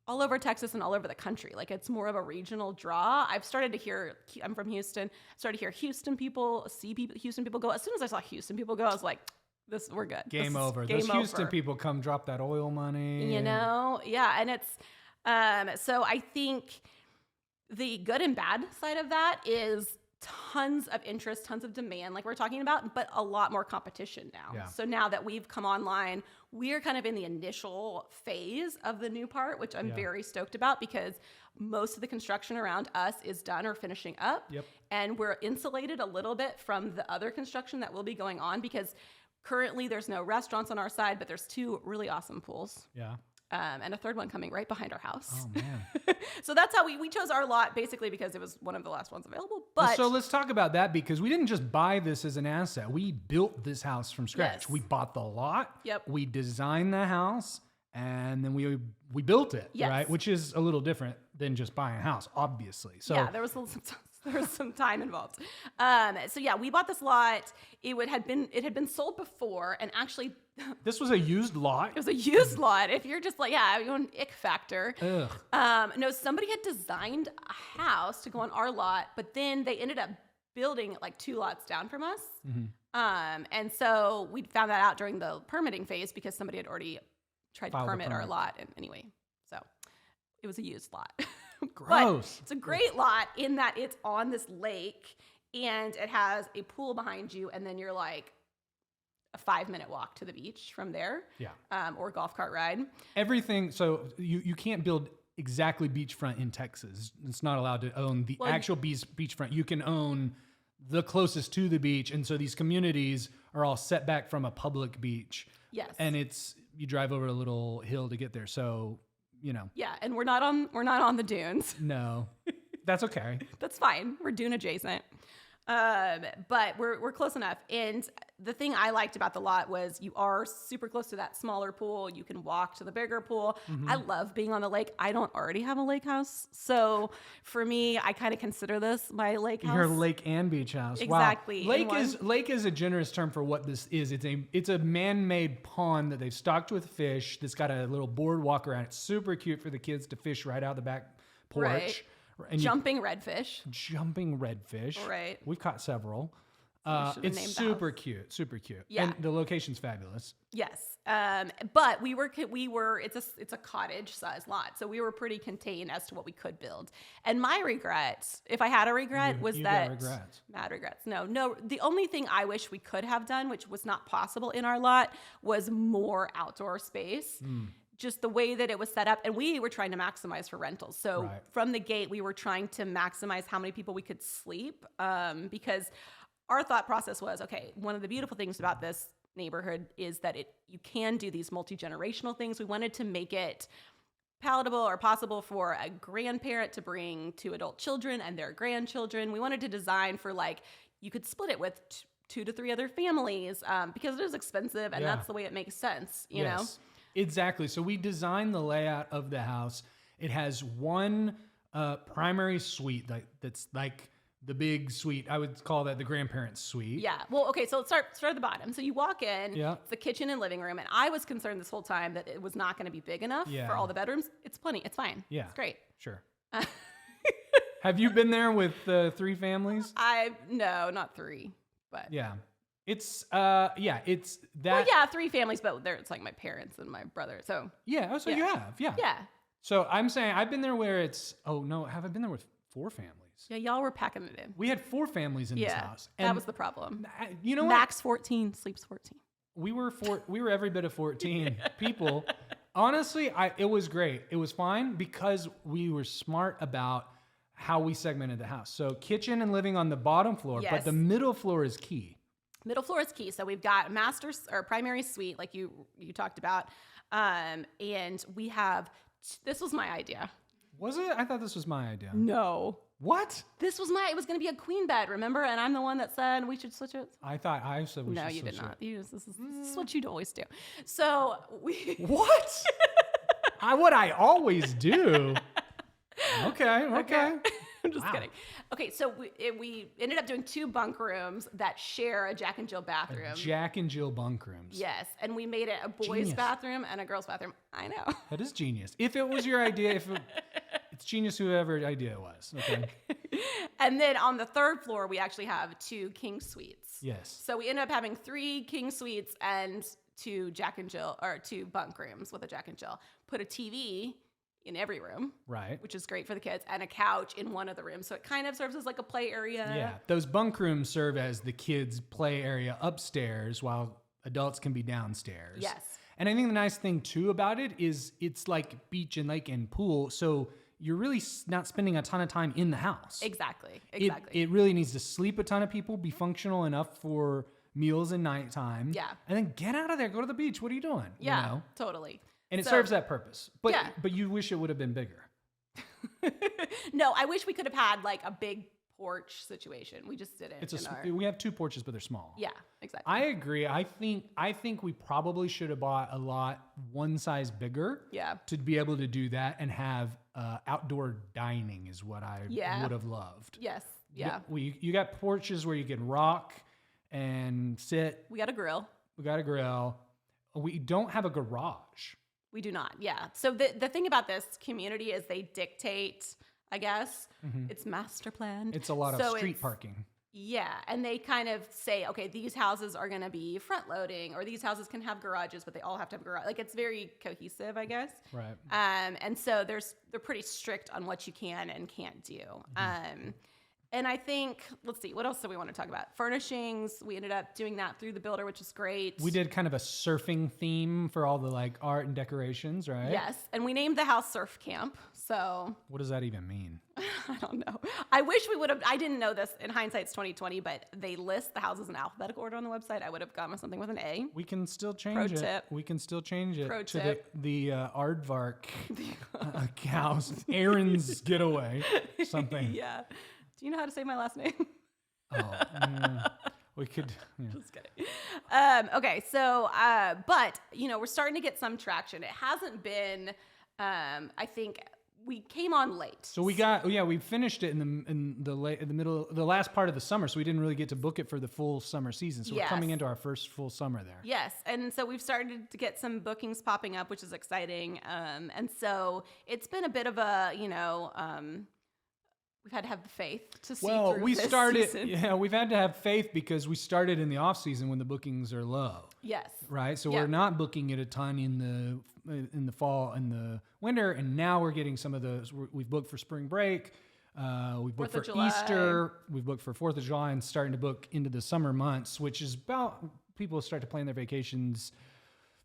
all over Texas and all over the country. It's more of a regional draw. I've started to hear, I'm from Houston, started to hear Houston people go. As soon as I saw Houston people go, I was like, we're good. Game over. Those Houston people come drop that oil money. Yeah. And it's, so I think the good and bad side of that is tons of interest, tons of demand, like we're talking about, but a lot more competition now. Yeah. So now that we've come online, we're kind of in the initial phase of the new part, which I'm very stoked about, because most of the construction around us is done or finishing up. Yep. And we're insulated a little bit from the other construction that will be going on, because currently there's no restaurants on our side, but there's 2 really awesome pools. Yeah. And a 3rd one coming right behind our house. Oh, man. So that's how we chose our lot, basically because it was one of the last ones available. But so let's talk about that, because we didn't just buy this as an asset. We built this house from scratch. Yes. We bought the lot. Yep. We designed the house, and then we built it, Yes. right? Which is a little different than just buying a house, obviously. So yeah, there was some time involved. So yeah, we bought this lot. It had been sold before, and actually, this was a used lot. it was a used lot. If you're just like, yeah, you want an ick factor. Ugh. No, somebody had designed a house to go on our lot, but then they ended up building like 2 lots down from us. And so we found that out during the permitting phase because somebody had already tried to Filed a permit our permit. lot. And anyway, so it was a used lot. Gross. But it's a great lot in that it's on this lake and it has a pool behind you, and then you're like a 5-minute walk to the beach from there. Yeah. Or golf cart ride. Everything. So you can't build exactly beachfront in Texas. It's not allowed to own the actual beachfront. You can own the closest to the beach, and so these communities are all set back from a public beach. Yes. And you drive over a little hill to get there. So, Yeah, and we're not on the dunes. no, that's okay. That's fine. We're dune adjacent. But we're close enough. And the thing I liked about the lot was you are super close to that smaller pool. You can walk to the bigger pool. I love being on the lake. I don't already have a lake house. So for me, I kind of consider this my lake house. Your lake and beach house. Exactly. Wow. Lake is a generous term for what this is. It's a man-made pond that they've stocked with fish that's got a little boardwalk around. It's super cute for the kids to fish right out the back porch. Right. And Jumping redfish. Jumping redfish. Right. We've caught several. should've It's named the super house. cute, super cute. Yeah. And the location's fabulous. Yes. But we were it's a cottage size lot. So we were pretty contained as to what we could build. And my regret, if I had a regret, was you that got regrets. mad regrets. No. The only thing I wish we could have done, which was not possible in our lot, was more outdoor space. Just the way that it was set up. And we were trying to maximize for rentals. So Right. from the gate, we were trying to maximize how many people we could sleep, because our thought process was, okay, one of the beautiful things about this neighborhood is that you can do these multi-generational things. We wanted to make it palatable or possible for a grandparent to bring 2 adult children and their grandchildren. We wanted to design for you could split it with 2 to 3 other families, because it is expensive, and Yeah. that's the way it makes sense, you know? Exactly. So we designed the layout of the house. It has one primary suite that's like the big suite. I would call that the grandparents' suite. Yeah. Well, okay, so let's start at the bottom. So you walk in, Yeah. it's the kitchen and living room, and I was concerned this whole time that it was not going to be big enough Yeah. for all the bedrooms. It's plenty. It's fine. Yeah. It's great. Sure. Have you been there with 3 families? No, not 3, but Yeah. It's it's that. well, yeah, 3 families, but it's like my parents and my brother. So Yeah. Oh, so you have. Yeah. yeah. So I'm saying I've been there where it's. Oh no, have I been there with 4 families? Yeah, y'all were packing it in. We had 4 families in this Yeah, house. that was the problem. You know what? Max 14, sleeps 14. We were every bit of 14 people. Honestly, it was great. It was fine because we were smart about how we segmented the house. So kitchen and living on the bottom floor, but Yes. the middle floor is key. Middle floor is key. So we've got master or primary suite, like you talked about, and we have. This was my idea. Was it? I thought this was my idea. No, What? this was it was going to be a queen bed. Remember? And I'm the one that said we should switch it. I thought I said we No, should you did switch not. This is what you'd always do. So we. it. What? What I always do. Okay. I'm just Wow. kidding. Okay, so we ended up doing 2 bunk rooms that share a Jack and Jill bathroom. Jack and Jill bunk rooms. Yes, and we made it a boys' Genius. bathroom and a girls' bathroom. I know. That is genius. If it was your idea, it's genius whoever idea it was. Okay. And then on the 3rd floor, we actually have 2 king suites. Yes. So we ended up having 3 king suites and 2 Jack and Jill, or 2 bunk rooms with a Jack and Jill. Put a TV in every room, Right. which is great for the kids, and a couch in one of the rooms. So it kind of serves as like a play area. Yeah, those bunk rooms serve as the kids' play area upstairs while adults can be downstairs. Yes. And I think the nice thing too about it is it's like beach and lake and pool, so you're really not spending a ton of time in the house. Exactly. It really needs to sleep a ton of people, be functional enough for meals and nighttime. Yeah. And then get out of there, go to the beach. What are you doing? Yeah, You know? totally. And it So- serves that purpose. But Yeah. but you wish it would have been bigger. No, I wish we could have had like a big porch situation. We just didn't. We have 2 porches, but they're small. Yeah, exactly. I agree. I think we probably should have bought a lot one size bigger. Yeah. To be able to do that and have outdoor dining is what I would have loved. Yes. Yeah. You got porches where you can rock and sit. We got a grill. We don't have a garage. We do not. Yeah. So the thing about this community is they dictate, I guess, it's master planned. It's a lot of street parking. Yeah. And they kind of say, okay, these houses are going to be front loading, or these houses can have garages, but they all have to have a garage. Like, it's very cohesive, I guess. Right. And so they're pretty strict on what you can and can't do. And I think, let's see, what else do we want to talk about? Furnishings. We ended up doing that through the builder, which is great. We did kind of a surfing theme for all the like art and decorations, right? Yes. And we named the house Surf Camp. So what does that even mean? I don't know. I wish we would have, I didn't know this, in hindsight's 2020, but they list the houses in alphabetical order on the website. I would have gone with something with an A. We can still change it. Tip. We can still change it Pro to tip. the Aardvark cows, Aaron's getaway, something. Yeah. Do you know how to say my last name? We could. Yeah. Just kidding. Okay, so, but, we're starting to get some traction. It hasn't been, I think, we came on late. So we finished it in the middle, the last part of the summer. So we didn't really get to book it for the full summer season. So we're coming into our first full summer there. Yes, and so we've started to get some bookings popping up, which is exciting. And so it's been a bit of a, we've had to have the faith to see through this season. Yeah, we've had to have faith because we started in the off season when the bookings are low. Yes. Right. So we're not booking it a ton in the fall and the winter, and now we're getting some of those. We've booked for spring break. We've booked for Easter. We've booked for 4th of July, and starting to book into the summer months, which is about people start to plan their vacations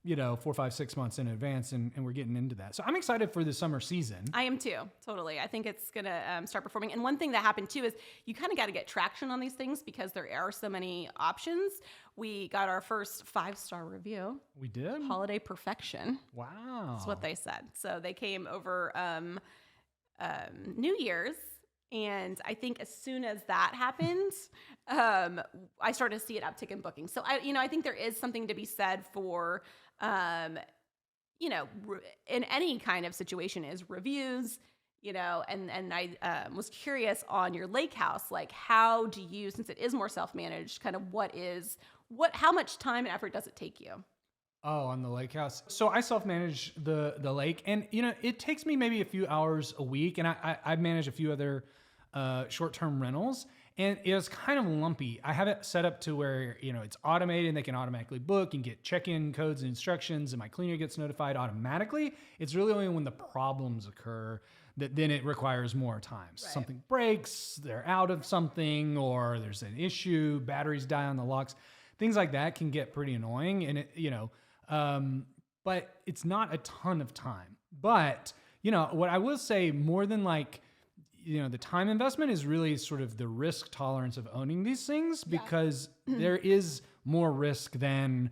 4, 5, 6 months in advance, and we're getting into that. So I'm excited for the summer season. I am too, totally. I think it's going to start performing. And one thing that happened too is you kind of got to get traction on these things because there are so many options. We got our first 5-star review. We did? Holiday perfection. Wow. That's what they said. So they came over New Year's. And I think as soon as that happened, I started to see an uptick in bookings. So I think there is something to be said for, in any kind of situation is reviews, and I was curious on your lake house, like how do you, since it is more self-managed, kind of how much time and effort does it take you? Oh, on the lake house. So I self-manage the lake, and it takes me maybe a few hours a week, and I manage a few other short-term rentals, and it's kind of lumpy. I have it set up to where it's automated, and they can automatically book and get check-in codes and instructions, and my cleaner gets notified automatically. It's really only when the problems occur that then it requires more time. Right. Something breaks, they're out of something, or there's an issue, batteries die on the locks. Things like that can get pretty annoying, and but it's not a ton of time. But what I will say, more than the time investment, is really sort of the risk tolerance of owning these things, because there is more risk than,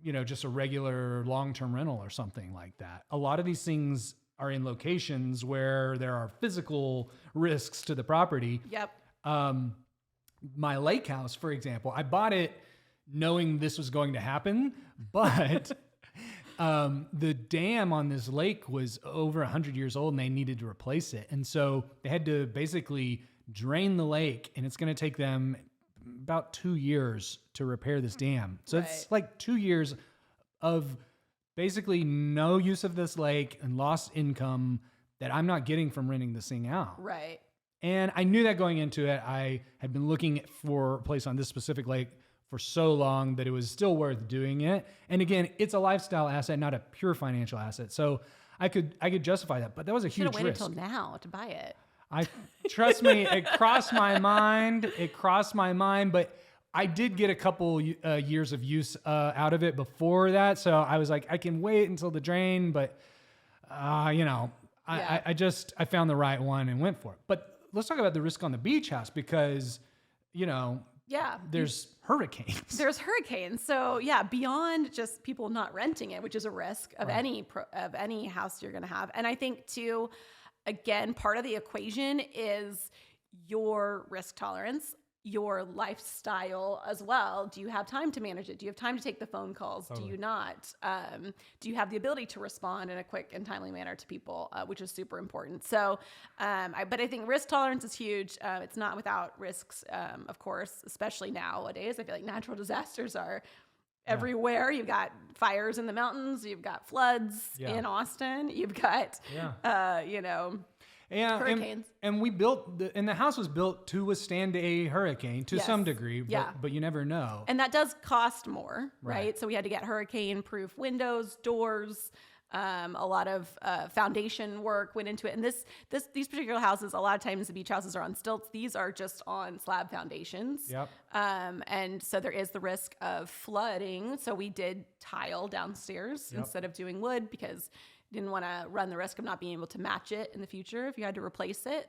just a regular long-term rental or something like that. A lot of these things are in locations where there are physical risks to the property. Yep. My lake house, for example, I bought it knowing this was going to happen, but the dam on this lake was over 100 years old and they needed to replace it. And so they had to basically drain the lake, and it's going to take them about 2 years to repair this dam. So it's like 2 years of basically no use of this lake and lost income that I'm not getting from renting this thing out. Right. And I knew that going into it. I had been looking for a place on this specific lake for so long that it was still worth doing it. And again, it's a lifestyle asset, not a pure financial asset. So I could justify that, but that was a huge risk. Should have waited until now to buy it. Trust me, it crossed my mind. But I did get a couple years of use out of it before that. So I was like, I can wait until the drain, but I found the right one and went for it. But let's talk about the risk on the beach house, because, there's hurricanes. There's hurricanes. So beyond just people not renting it, which is a risk of any house you're going to have. And I think too, again, part of the equation is your risk tolerance, your lifestyle as well. Do you have time to manage it? Do you have time to take the phone calls? Totally. Do you not? Do you have the ability to respond in a quick and timely manner to people, which is super important. So, but I think risk tolerance is huge. It's not without risks, of course, especially nowadays. I feel like natural disasters are everywhere. You've got fires in the mountains. You've got floods in Austin. You've got, hurricanes. And we built, and the house was built to withstand a hurricane to some degree, but you never know. And that does cost more, right? So we had to get hurricane-proof windows, doors, a lot of foundation work went into it. And these particular houses, a lot of times the beach houses are on stilts. These are just on slab foundations. Yep. And so there is the risk of flooding. So we did tile downstairs instead of doing wood because didn't want to run the risk of not being able to match it in the future if you had to replace it.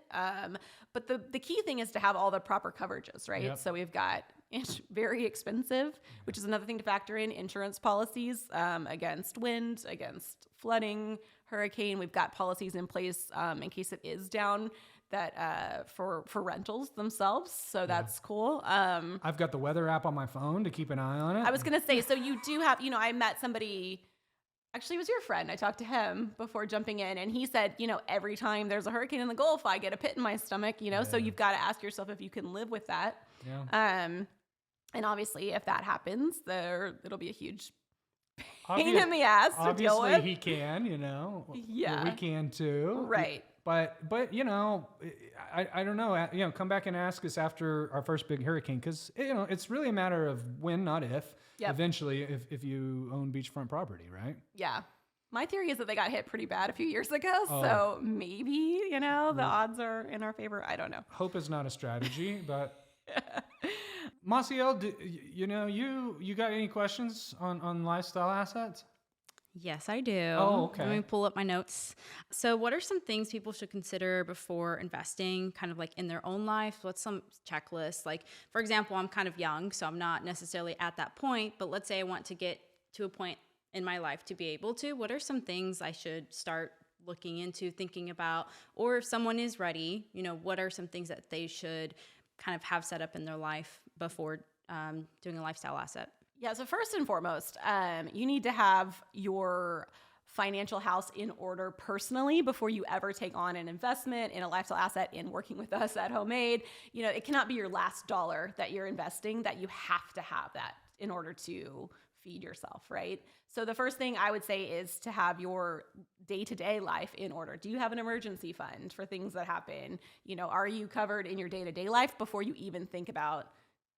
But the key thing is to have all the proper coverages, right? Yep. So we've got very expensive, which is another thing to factor in, insurance policies against wind, against flooding, hurricane. We've got policies in place in case it is down that for rentals themselves. So that's cool. I've got the weather app on my phone to keep an eye on it. I was going to say, so you do have, I met somebody. Actually, it was your friend. I talked to him before jumping in, and he said, every time there's a hurricane in the Gulf, I get a pit in my stomach, so you've got to ask yourself if you can live with that. Yeah. And obviously, if that happens, it'll be a huge pain in the ass to deal with. Obviously, he can, Yeah. We can too. Right. But I don't know. Come back and ask us after our first big hurricane because it's really a matter of when, not if. Yep. Eventually, if you own beachfront property, right? Yeah. My theory is that they got hit pretty bad a few years ago, so maybe the odds are in our favor. I don't know. Hope is not a strategy, but Massiel, you got any questions on lifestyle assets? Yes, I do. Oh, okay. Let me pull up my notes. So what are some things people should consider before investing kind of like in their own life? What's some checklists? Like, for example, I'm kind of young, so I'm not necessarily at that point, but let's say I want to get to a point in my life to be able to. What are some things I should start looking into, thinking about? Or if someone is ready, what are some things that they should kind of have set up in their life before doing a lifestyle asset? Yeah, so first and foremost, you need to have your financial house in order personally before you ever take on an investment in a lifestyle asset in working with us at Homemade. It cannot be your last dollar that you're investing, that you have to have that in order to feed yourself, right? So the first thing I would say is to have your day-to-day life in order. Do you have an emergency fund for things that happen? Are you covered in your day-to-day life before you even think about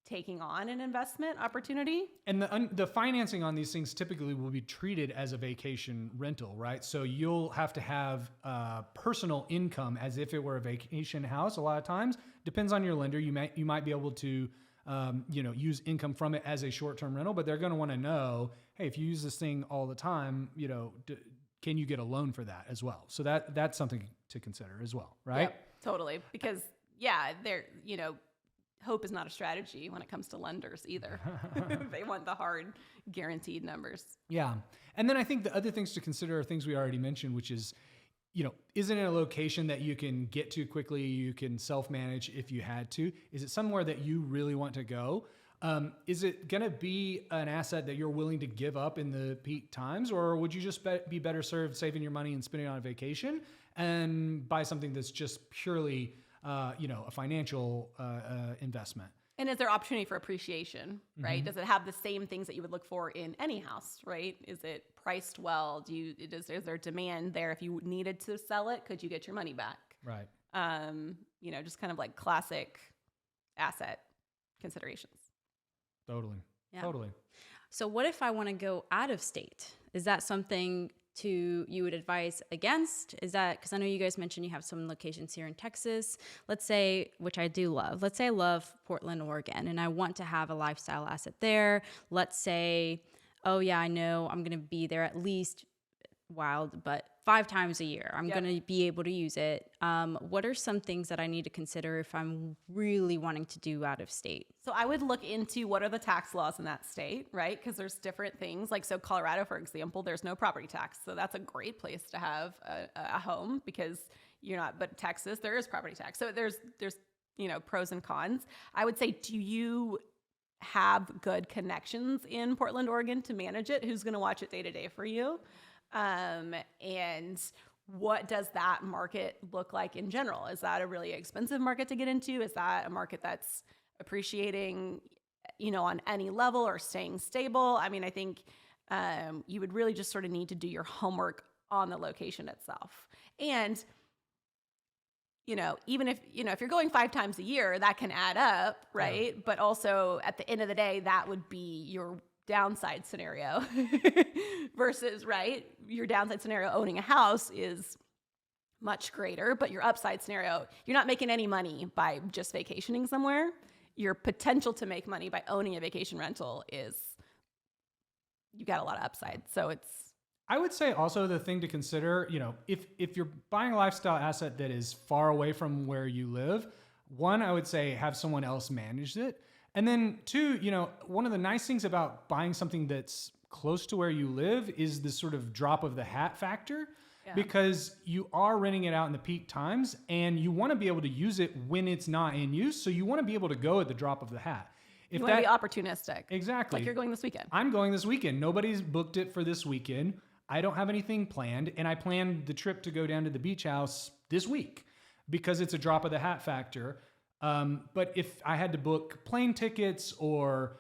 taking on an investment opportunity? And the financing on these things typically will be treated as a vacation rental, right? So you'll have to have personal income as if it were a vacation house. A lot of times, depends on your lender. You might be able to use income from it as a short-term rental, but they're going to want to know, hey, if you use this thing all the time, can you get a loan for that as well? So that's something to consider as well, right? Yep, totally. Because hope is not a strategy when it comes to lenders either. They want the hard guaranteed numbers. Yeah. And then I think the other things to consider are things we already mentioned, which is, is it in a location that you can get to quickly, you can self-manage if you had to? Is it somewhere that you really want to go? Is it going to be an asset that you're willing to give up in the peak times, or would you just be better served saving your money and spending it on a vacation and buy something that's just purely a financial investment? And is there opportunity for appreciation, right? Mm-hmm. Does it have the same things that you would look for in any house, right? Is it priced well? Is there demand there? If you needed to sell it, could you get your money back? Right. Just kind of like classic asset considerations. Totally. Yeah. Totally. So what if I want to go out of state? Is that something you would advise against? Is that, because I know you guys mentioned you have some locations here in Texas. Let's say, which I do love. Let's say I love Portland, Oregon, and I want to have a lifestyle asset there. Let's say, oh yeah, I know I'm going to be there at least wild, but 5 times a year. I'm going to be able to use it. What are some things that I need to consider if I'm really wanting to do out of state? So I would look into what are the tax laws in that state, right? Because there's different things. Like, so Colorado, for example, there's no property tax. So that's a great place to have a home because you're not, but Texas, there is property tax. So there's pros and cons. I would say, do you have good connections in Portland, Oregon to manage it? Who's going to watch it day to day for you? And what does that market look like in general? Is that a really expensive market to get into? Is that a market that's appreciating, on any level or staying stable? I mean, I think you would really just sort of need to do your homework on the location itself. And, even if you're going 5 times a year, that can add up, right? Yeah. But also at the end of the day, that would be your downside scenario versus, right? Your downside scenario owning a house is much greater, but your upside scenario, you're not making any money by just vacationing somewhere. Your potential to make money by owning a vacation rental is, you got a lot of upside. So I would say also the thing to consider, if you're buying a lifestyle asset that is far away from where you live, one, I would say have someone else manage it. And then 2, one of the nice things about buying something that's close to where you live is the sort of drop of the hat factor, because you are renting it out in the peak times and you want to be able to use it when it's not in use. So you want to be able to go at the drop of the hat. You want to be opportunistic. Exactly. Like you're going this weekend. I'm going this weekend. Nobody's booked it for this weekend. I don't have anything planned. And I planned the trip to go down to the beach house this week because it's a drop of the hat factor. But if I had to book plane tickets or,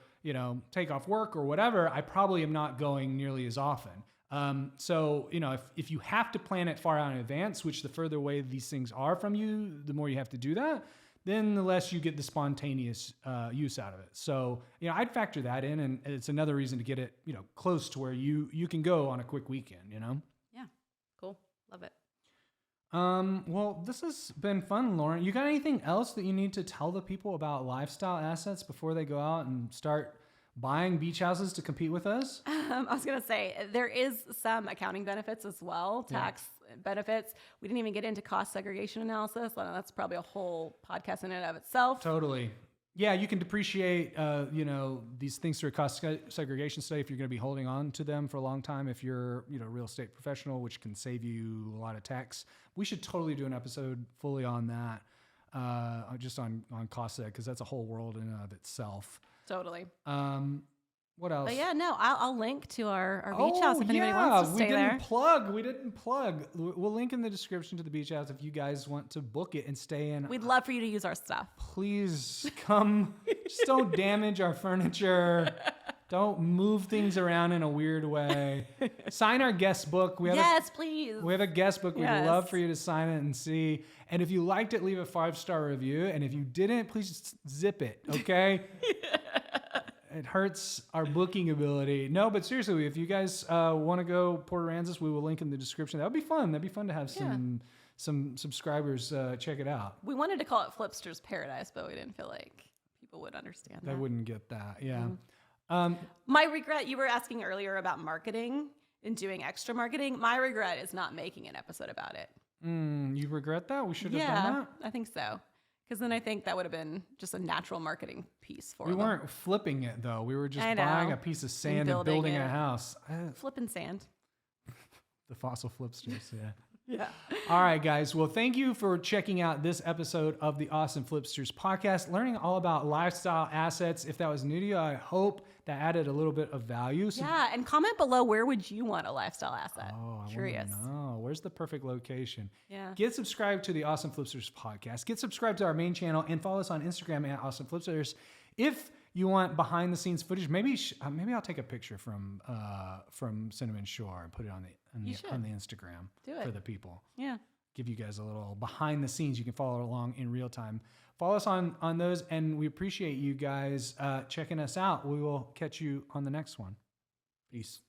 take off work or whatever, I probably am not going nearly as often. So, if you have to plan it far out in advance, which the further away these things are from you, the more you have to do that, then the less you get the spontaneous use out of it. So, I'd factor that in, and it's another reason to get it, close to where you can go on a quick weekend, Yeah, cool. Love it. Well, this has been fun, Lauren. You got anything else that you need to tell the people about lifestyle assets before they go out and start buying beach houses to compete with us? I was going to say, there is some accounting benefits as well, tax benefits. We didn't even get into cost segregation analysis. I know that's probably a whole podcast in and of itself. Totally. Yeah, you can depreciate, these things through a cost segregation study if you're going to be holding on to them for a long time. If you're, a real estate professional, which can save you a lot of tax. We should totally do an episode fully on that, just on cost seg, because that's a whole world in and of itself. Totally. What else? But yeah, no, I'll link to our beach house if anybody wants to stay there. We didn't plug. We'll link in the description to the beach house if you guys want to book it and stay in. We'd love for you to use our stuff. Please come. Just don't damage our furniture. Don't move things around in a weird way. Sign our guest book. Please. We have a guest book. We'd love for you to sign it and see. And if you liked it, leave a 5-star review. And if you didn't, please just zip it, okay? It hurts our booking ability. No, but seriously, if you guys want to go Port Aransas, we will link in the description. That would be fun. That'd be fun to have some subscribers check it out. We wanted to call it Flipsters Paradise, but we didn't feel like people would understand that. They wouldn't get that, yeah. My regret, you were asking earlier about marketing and doing extra marketing. My regret is not making an episode about it. You regret that? We should have done that? I think so. Because then I think that would have been just a natural marketing piece for them. We weren't flipping it, though. We were just buying a piece of sand and building a house. Flipping sand. The fossil flipsters, yeah. Yeah. All right, guys. Well, thank you for checking out this episode of the Austin Flipsters podcast, learning all about lifestyle assets. If that was new to you, I hope that added a little bit of value. So, and comment below, where would you want a lifestyle asset? Oh, curious. No, where's the perfect location? Yeah. Get subscribed to the Austin Flipsters podcast. Get subscribed to our main channel and follow us on Instagram at Austin Flipsters. If you want behind the scenes footage, maybe I'll take a picture from Cinnamon Shore and put it on the Instagram for the people. Yeah. Give you guys a little behind the scenes. You can follow along in real time. Follow us on those, and we appreciate you guys checking us out. We will catch you on the next one. Peace.